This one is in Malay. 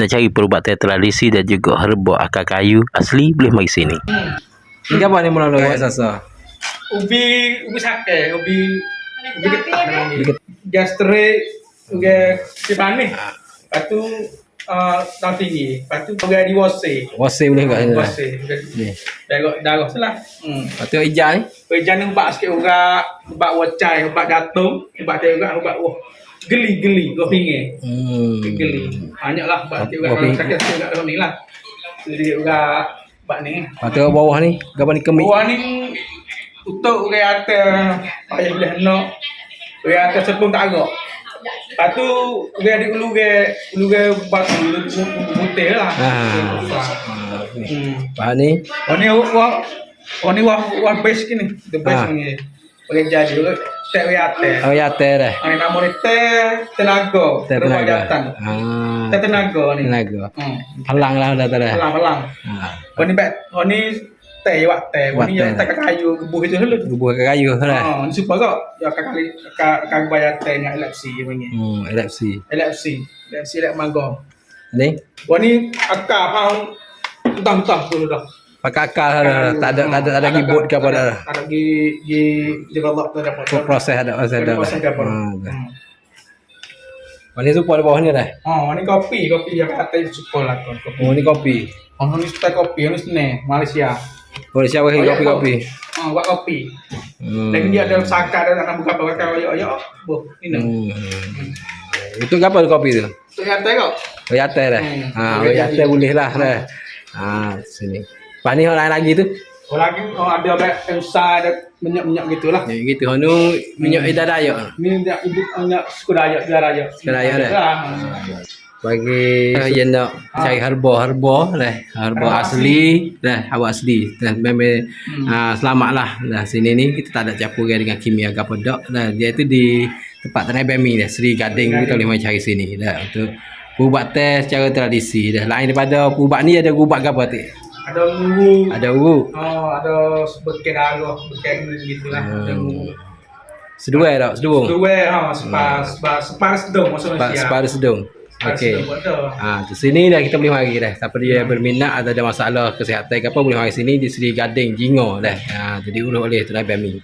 Nak cari perubatan tradisi dan juga herba akar kayu asli, boleh mari sini. Ini apa ni mula buat sasa? Ubi sake, ubi getah namanya. Gastrik, ubi sipane. Lepas tu daun tinggi. Lepas tu ubi diwase. Wase boleh kat sini. Wase. Ni. Darah salah. Lepas tu hijau ni. Jangan ubak sikit urat, ubak wacai, ubak gatung, ubak urat, ubak wah. Geli, dua pinggir. Geli. Banyaklah ubak urat kalau sakit urat dalam ni lah. Sedikit urat ubak ni. Lepas tu bawah ni, gambar ni kemik. Bawah ni untuk urat atas payah boleh nak. Urat atas sepung tak agak. Lepas tu urat di ulu ke batu putih lah. Lepas ni. Oh ni wah base ni. The base ni. Boleh jadi tak urat. Oh ya teh dah. Ini nama ni tenaga. Tenaga. Tenaga ni. Tenaga. Pelang lah dah tadi. Pelang. Oh ni teh wak teh. Ni yang teh kayu gebuh itu dulu. Gebuh kayu lah. Ni supaya kau ya kak bayar teh dengan elepsi panggil. Elepsi lek mago. Ni. Wah ni akar hang entah dulu dah. Pakai akal dah. Tak ada keyboard ke apa dah. Ada develop tu dapat. Proses ada. Proses dapat. Ni supaya bawah ni dah. Ni kopi yang kata super lah kopi. Oh ni kopi. Ni style kopi ni sini Malaysia. Malaysia bagi kopi. Buat kopi. Dan dia ada saka ada nak buka pakai ayo. Boh, ini. Itu apa kopi tu? Tu yang teh kau. Oh ya teh dah. Ya teh boleh lah dah. Sini. Lepas ni orang lagi tu? Lagi ada ensa ada minyak gitulah. Ya gitu. Hanu minyak ida dayak. Ni dia ibu nak suku dayak dah. Bagi yang nak cari herba lah, herba asli lah, awak asli. Dan memang selamatlah. Dah sini ni kita tak ada campur dengan kimia ke apa dak. Dah dia tu di tempat Tanah Bami dah, Seri Gading kita boleh mai cari sini dah untuk ubat teh secara tradisi dah. Lain daripada ubat ni ada ubat ke apa tu? Ada uru. Ada bekas darah, bekas gitulah. Ada uru. Sedua tak? Sedung. Sepas sedung maksudnya. Sepas sedung. Okey. Di sini dah kita boleh mari dah. Siapa dia berminat atau ada masalah kesihatan ke apa boleh mari sini di Seri Gading Jingo dah. Jadi urus oleh Tanah Bami.